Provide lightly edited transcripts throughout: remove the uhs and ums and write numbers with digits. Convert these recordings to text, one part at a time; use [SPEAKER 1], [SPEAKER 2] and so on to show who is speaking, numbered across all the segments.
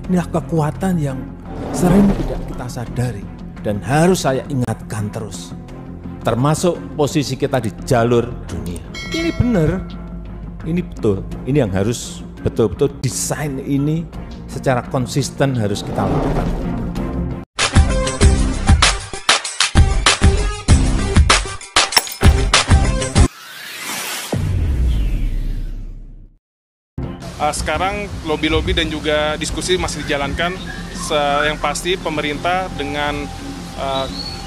[SPEAKER 1] Inilah kekuatan yang sering tidak kita sadari dan harus saya ingatkan terus. Termasuk posisi kita di jalur dunia. Ini benar, ini betul. Ini yang harus betul-betul desain ini secara konsisten harus kita lakukan.
[SPEAKER 2] Sekarang lobby-lobby dan juga diskusi masih dijalankan. Yang pasti pemerintah dengan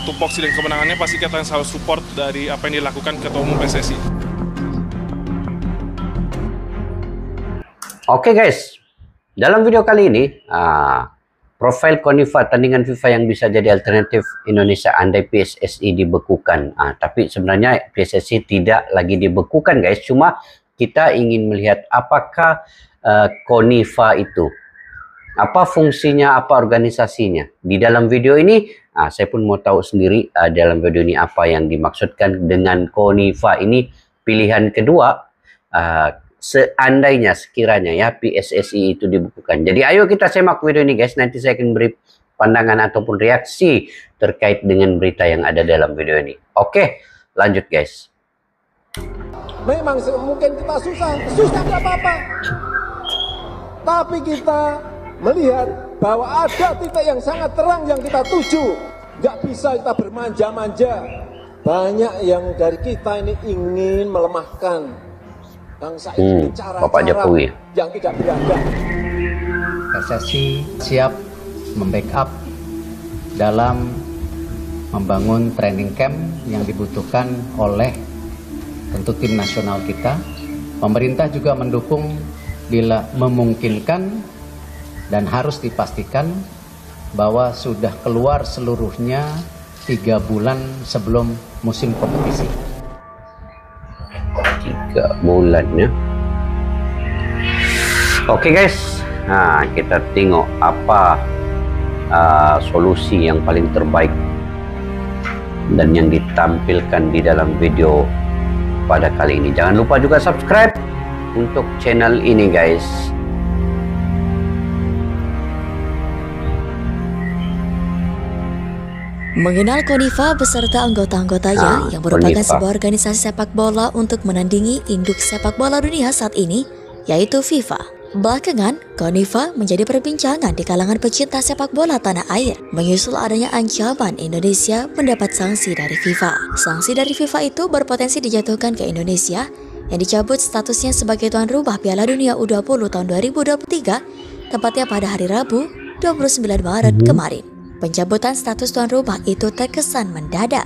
[SPEAKER 2] tupoksi dan kemenangannya pasti kita selalu support dari apa yang dilakukan Ketua Umum PSSI.
[SPEAKER 3] Oke guys, dalam video kali ini profil KONIFA tandingan FIFA yang bisa jadi alternatif Indonesia andai PSSI dibekukan. Tapi sebenarnya PSSI tidak lagi dibekukan guys, cuma kita ingin melihat apakah KONIFA itu, apa fungsinya, apa organisasinya. Di dalam video ini, saya pun mau tahu sendiri dalam video ini apa yang dimaksudkan dengan KONIFA ini. Pilihan kedua, seandainya, sekiranya ya PSSI itu dibekukan. Jadi ayo kita semak video ini guys, nanti saya akan beri pandangan ataupun reaksi terkait dengan berita yang ada dalam video ini. Oke, lanjut guys.
[SPEAKER 4] Memang mungkin kita susah nggak apa-apa. Tapi kita melihat bahwa ada titik yang sangat terang yang kita tuju. Nggak bisa kita bermanja-manja. Banyak yang dari kita ini ingin melemahkan bangsa ini dengan cara-cara yang tidak beradab.
[SPEAKER 5] PSSI siap membackup dalam membangun training camp yang dibutuhkan oleh tentu tim nasional kita. Pemerintah juga mendukung bila memungkinkan dan harus dipastikan bahwa sudah keluar seluruhnya 3 bulan sebelum musim kompetisi.
[SPEAKER 3] 3 bulan ya. Oke guys, nah kita tengok apa solusi yang paling terbaik dan yang ditampilkan di dalam video pada kali ini. Jangan lupa juga subscribe untuk channel ini guys.
[SPEAKER 6] Mengenal KONIFA beserta anggota-anggotanya yang merupakan sebuah organisasi sepak bola untuk menandingi induk sepak bola dunia saat ini, yaitu FIFA. Belakangan, KONIFA menjadi perbincangan di kalangan pecinta sepak bola tanah air, menyusul adanya ancaman Indonesia mendapat sanksi dari FIFA. Sanksi dari FIFA itu berpotensi dijatuhkan ke Indonesia, yang dicabut statusnya sebagai tuan rumah Piala Dunia U20 tahun 2023, tepatnya pada hari Rabu, 29 Maret kemarin. Pencabutan status tuan rumah itu terkesan mendadak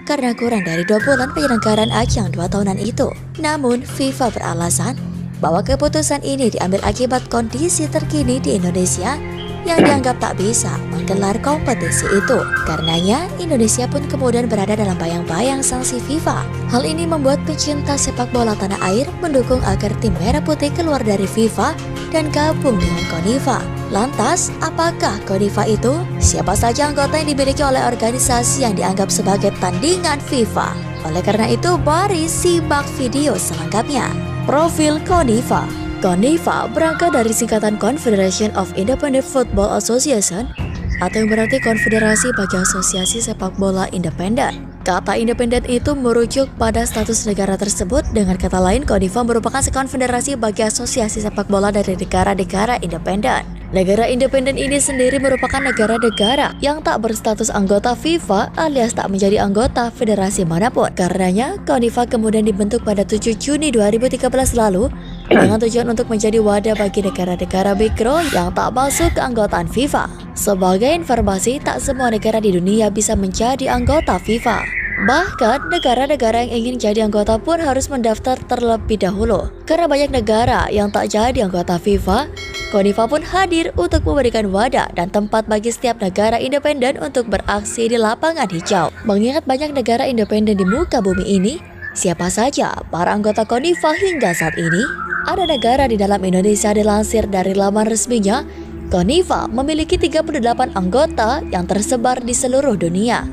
[SPEAKER 6] karena kurang dari 2 bulan penyelenggaraan ajang 2 tahunan itu. Namun, FIFA beralasan bahwa keputusan ini diambil akibat kondisi terkini di Indonesia yang dianggap tak bisa menggelar kompetisi itu. Karenanya, Indonesia pun kemudian berada dalam bayang-bayang sanksi FIFA. Hal ini membuat pecinta sepak bola tanah air mendukung agar tim merah putih keluar dari FIFA dan gabung dengan KONIFA. Lantas, apakah KONIFA itu? Siapa saja anggota yang dimiliki oleh organisasi yang dianggap sebagai tandingan FIFA? Oleh karena itu, mari simak video selengkapnya. Profil KONIFA. KONIFA berangkat dari singkatan Confederation of Independent Football Association atau yang berarti Konfederasi bagi Asosiasi Sepak Bola Independen. Kata independen itu merujuk pada status negara tersebut. Dengan kata lain, KONIFA merupakan konfederasi bagi asosiasi sepak bola dari negara-negara independen. Negara independen ini sendiri merupakan negara-negara yang tak berstatus anggota FIFA alias tak menjadi anggota federasi manapun. Karenanya, KONIFA kemudian dibentuk pada 7 Juni 2013 lalu dengan tujuan untuk menjadi wadah bagi negara-negara mikro yang tak masuk keanggotaan FIFA. Sebagai informasi, tak semua negara di dunia bisa menjadi anggota FIFA. Bahkan, negara-negara yang ingin jadi anggota pun harus mendaftar terlebih dahulu. Karena banyak negara yang tak jadi anggota FIFA, KONIFA pun hadir untuk memberikan wadah dan tempat bagi setiap negara independen untuk beraksi di lapangan hijau. Mengingat banyak negara independen di muka bumi ini, siapa saja para anggota KONIFA hingga saat ini? Ada negara di dalam Indonesia. Dilansir dari laman resminya, KONIFA memiliki 38 anggota yang tersebar di seluruh dunia.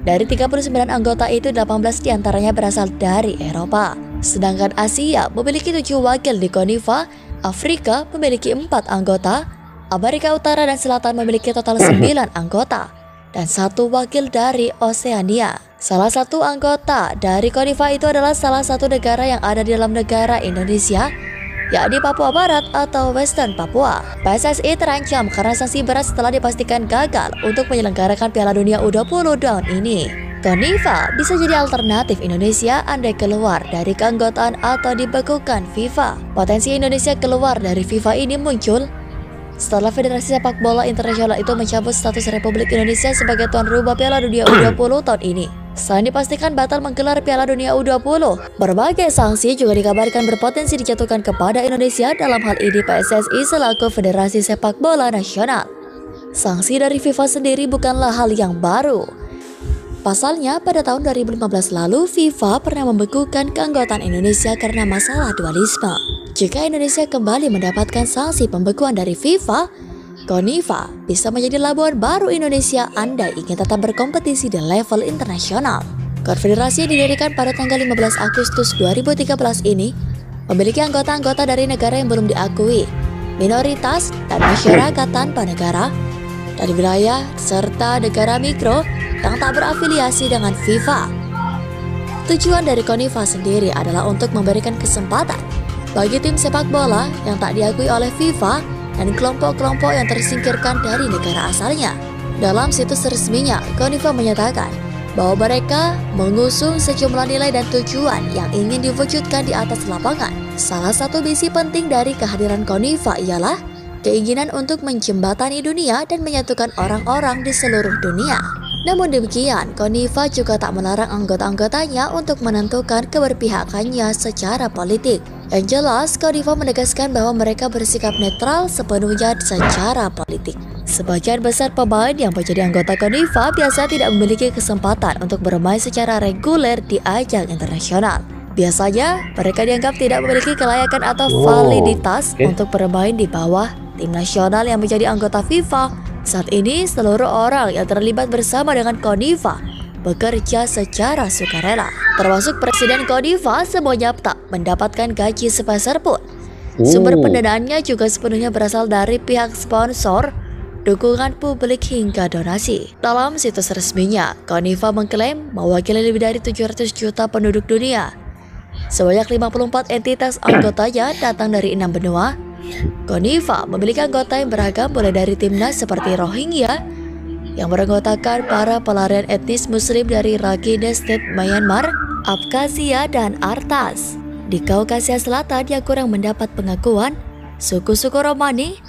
[SPEAKER 6] Dari 39 anggota itu, 18 diantaranya berasal dari Eropa. Sedangkan Asia memiliki 7 wakil di KONIFA, Afrika memiliki 4 anggota, Amerika Utara dan Selatan memiliki total 9 anggota dan 1 wakil dari Oseania. Salah satu anggota dari CONIFA itu adalah salah satu negara yang ada di dalam negara Indonesia, yakni Papua Barat atau Western Papua. PSSI terancam karena sanksi berat setelah dipastikan gagal untuk menyelenggarakan Piala Dunia U20 tahun ini. CONIFA bisa jadi alternatif Indonesia andai keluar dari keanggotaan atau dibekukan FIFA. Potensi Indonesia keluar dari FIFA ini muncul setelah Federasi Sepak Bola Internasional itu mencabut status Republik Indonesia sebagai tuan rumah Piala Dunia U20 tahun ini. Selain dipastikan batal menggelar Piala Dunia U20, berbagai sanksi juga dikabarkan berpotensi dijatuhkan kepada Indonesia, dalam hal ini PSSI selaku Federasi Sepak Bola Nasional. Sanksi dari FIFA sendiri bukanlah hal yang baru. Pasalnya, pada tahun 2015 lalu, FIFA pernah membekukan keanggotaan Indonesia karena masalah dualisme. Jika Indonesia kembali mendapatkan sanksi pembekuan dari FIFA, CONIFA bisa menjadi labuan baru Indonesia andai ingin tetap berkompetisi di level internasional. Konfederasi yang didirikan pada tanggal 15 Agustus 2013 ini memiliki anggota-anggota dari negara yang belum diakui, minoritas dan masyarakat tanpa negara, dari wilayah serta negara mikro yang tak berafiliasi dengan FIFA. Tujuan dari CONIFA sendiri adalah untuk memberikan kesempatan bagi tim sepak bola yang tak diakui oleh FIFA dan kelompok-kelompok yang tersingkirkan dari negara asalnya. Dalam situs resminya, CONIFA menyatakan bahwa mereka mengusung sejumlah nilai dan tujuan yang ingin diwujudkan di atas lapangan. Salah satu misi penting dari kehadiran CONIFA ialah keinginan untuk menjembatani dunia dan menyatukan orang-orang di seluruh dunia. Namun demikian, CONIFA juga tak melarang anggota-anggotanya untuk menentukan keberpihakannya secara politik. Yang jelas, CONIFA menegaskan bahwa mereka bersikap netral sepenuhnya secara politik. Sebagian besar pemain yang menjadi anggota CONIFA biasa tidak memiliki kesempatan untuk bermain secara reguler di ajang internasional. Biasanya, mereka dianggap tidak memiliki kelayakan atau validitas untuk bermain di bawah tim nasional yang menjadi anggota FIFA. Saat ini, seluruh orang yang terlibat bersama dengan CONIFA bekerja secara sukarela. Termasuk Presiden CONIFA semuanya tak mendapatkan gaji sepeser pun. Sumber pendanaannya juga sepenuhnya berasal dari pihak sponsor, dukungan publik hingga donasi. Dalam situs resminya, CONIFA mengklaim mewakili lebih dari 700 juta penduduk dunia. Sebanyak 54 entitas anggotanya datang dari 6 benua. CONIFA memiliki anggota yang beragam mulai dari timnas seperti Rohingya yang beranggotakan para pelarian etnis muslim dari Rakhine State Myanmar, Abkhazia, dan Artas. Di Kaukasia Selatan yang kurang mendapat pengakuan, suku-suku Romani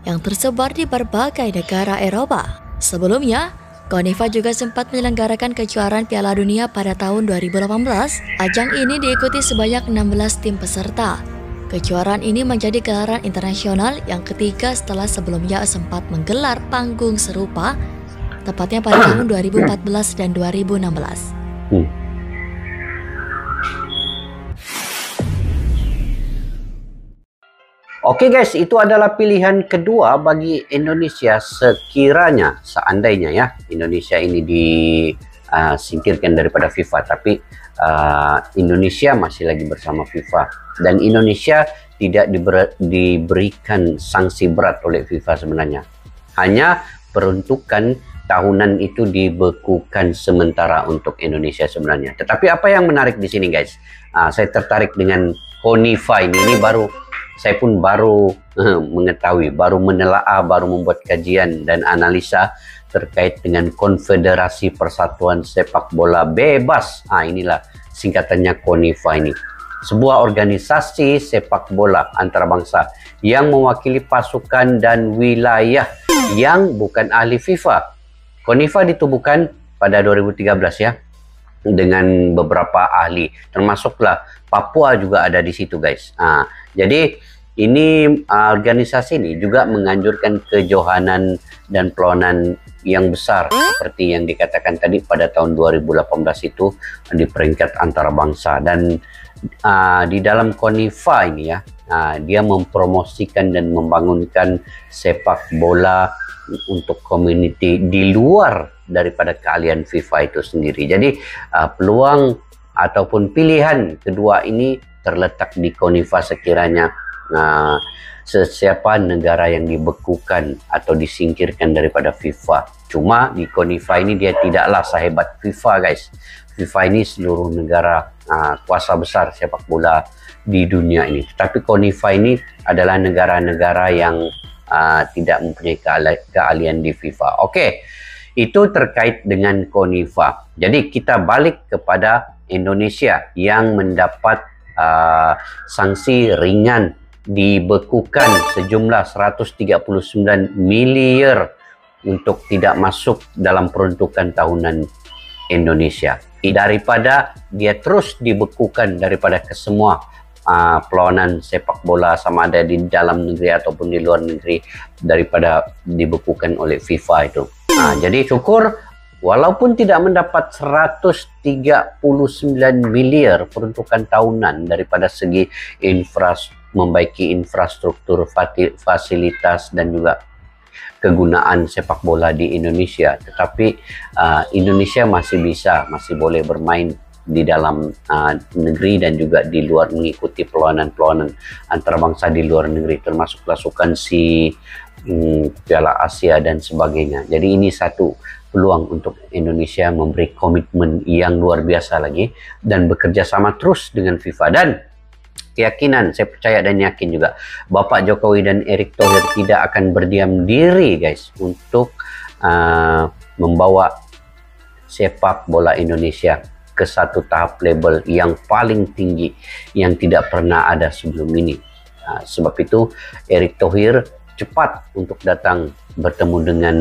[SPEAKER 6] yang tersebar di berbagai negara Eropa. Sebelumnya, CONIFA juga sempat menyelenggarakan kejuaraan Piala Dunia pada tahun 2018. Ajang ini diikuti sebanyak 16 tim peserta. Kejuaraan ini menjadi gelaran internasional yang ketiga setelah sebelumnya sempat menggelar panggung serupa, tepatnya pada tahun 2014 dan 2016.
[SPEAKER 3] Oke guys, itu adalah pilihan kedua bagi Indonesia sekiranya, seandainya ya, Indonesia ini disingkirkan daripada FIFA, tapi Indonesia masih lagi bersama FIFA. Dan Indonesia tidak diberikan sanksi berat oleh FIFA sebenarnya. Hanya peruntukan tahunan itu dibekukan sementara untuk Indonesia sebenarnya. Tetapi apa yang menarik di sini guys, saya tertarik dengan CONIFA ini saya pun baru mengetahui, baru menelaah, baru membuat kajian dan analisa terkait dengan Konfederasi Persatuan Sepak Bola Bebas. Inilah singkatannya CONIFA ini. Sebuah organisasi sepak bola antarabangsa yang mewakili pasukan dan wilayah yang bukan ahli FIFA. CONIFA ditubuhkan pada 2013 ya, dengan beberapa ahli, termasuklah Papua juga ada di situ guys. Jadi ini organisasi ini juga menganjurkan kejohanan dan perlawanan yang besar seperti yang dikatakan tadi pada tahun 2018 itu di peringkat antarabangsa. Dan di dalam CONIFA ini ya, dia mempromosikan dan membangunkan sepak bola untuk community di luar daripada keahlian FIFA itu sendiri. Jadi peluang ataupun pilihan kedua ini terletak di CONIFA sekiranya siapa negara yang dibekukan atau disingkirkan daripada FIFA. Cuma di CONIFA ini dia tidaklah sehebat FIFA, guys. FIFA ini seluruh negara kuasa besar sepak bola di dunia ini. Tetapi CONIFA ini adalah negara-negara yang tidak mempunyai keahlian di FIFA. Oke, itu terkait dengan CONIFA. Jadi kita balik kepada Indonesia yang mendapat sanksi ringan, dibekukan sejumlah 139 miliar untuk tidak masuk dalam peruntukan tahunan Indonesia. Daripada dia terus dibekukan daripada kesemua perlawanan sepak bola, sama ada di dalam negeri ataupun di luar negeri, daripada dibekukan oleh FIFA itu. Jadi syukur walaupun tidak mendapat 139 miliar peruntukan tahunan daripada segi membaiki infrastruktur, fasilitas dan juga kegunaan sepak bola di Indonesia, tetapi Indonesia masih boleh bermain di dalam negeri dan juga di luar, mengikuti perlawanan-perlawanan antarabangsa di luar negeri, termasuk pasukan Piala Asia dan sebagainya. Jadi ini satu peluang untuk Indonesia memberi komitmen yang luar biasa lagi dan bekerja sama terus dengan FIFA. Dan keyakinan, saya percaya dan yakin juga Bapak Jokowi dan Erick Thohir tidak akan berdiam diri, guys, untuk membawa sepak bola Indonesia ke satu tahap level yang paling tinggi yang tidak pernah ada sebelum ini. Sebab itu Erick Thohir cepat untuk datang bertemu dengan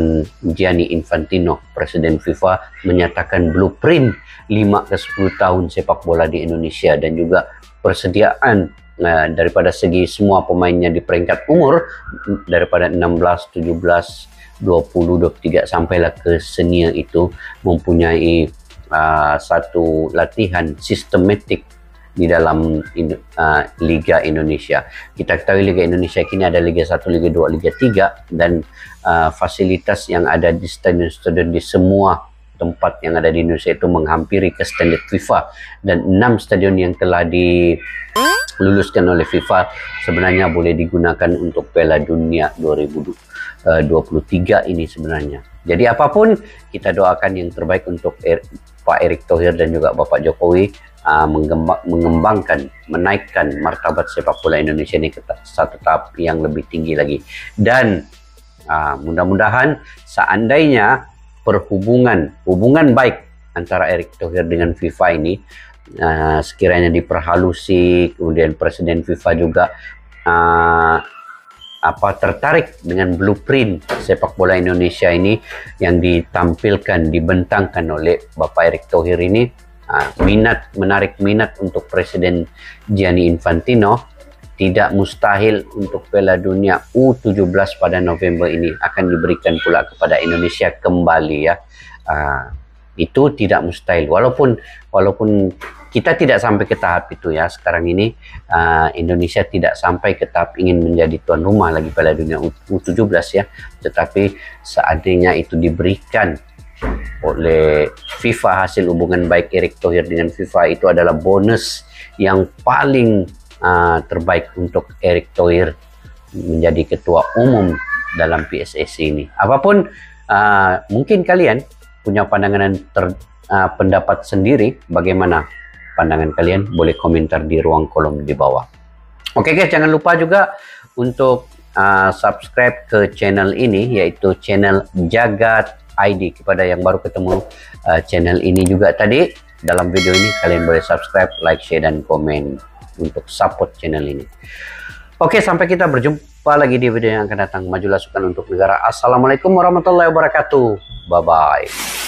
[SPEAKER 3] Gianni Infantino, Presiden FIFA, menyatakan blueprint 5 ke 10 tahun sepak bola di Indonesia dan juga persediaan daripada segi semua pemainnya di peringkat umur daripada 16, 17, 20, 23 sampailah ke senior itu mempunyai satu latihan sistematik di dalam Liga Indonesia. Kita ketahui Liga Indonesia kini ada Liga 1, Liga 2, Liga 3 dan fasilitas yang ada di stadion-stadion di semua tempat yang ada di Indonesia itu menghampiri ke standar FIFA, dan 6 stadion yang telah diluluskan oleh FIFA sebenarnya boleh digunakan untuk Piala Dunia 2023 ini sebenarnya. Jadi apapun kita doakan yang terbaik untuk Pak Erick Thohir dan juga Bapak Jokowi mengembangkan, menaikkan martabat sepak bola Indonesia ini ke satu tahap yang lebih tinggi lagi. Dan mudah-mudahan seandainya hubungan baik antara Erick Thohir dengan FIFA ini sekiranya diperhalusi, kemudian Presiden FIFA juga tertarik dengan blueprint sepak bola Indonesia ini yang ditampilkan, dibentangkan oleh Bapak Erick Thohir ini, menarik minat untuk Presiden Gianni Infantino, tidak mustahil untuk Piala Dunia U17 pada November ini akan diberikan pula kepada Indonesia kembali, ya. Itu tidak mustahil, walaupun kita tidak sampai ke tahap itu, ya. Sekarang ini Indonesia tidak sampai ke tahap ingin menjadi tuan rumah lagi Piala Dunia U17, ya. Tetapi seandainya itu diberikan oleh FIFA, hasil hubungan baik Erick Thohir dengan FIFA itu adalah bonus yang paling terbaik untuk Erick Thohir menjadi ketua umum dalam PSSI ini. Apapun, mungkin kalian punya pendapat sendiri. Bagaimana pandangan kalian? Boleh komentar di ruang kolom di bawah. Oke guys, jangan lupa juga untuk subscribe ke channel ini, yaitu channel Jagat ID. Kepada yang baru ketemu channel ini juga tadi, dalam video ini kalian boleh subscribe, like, share, dan komen untuk support channel ini. Oke, sampai kita berjumpa lagi di video yang akan datang. Majulah sukan untuk negara. Assalamualaikum warahmatullahi wabarakatuh. Bye-bye.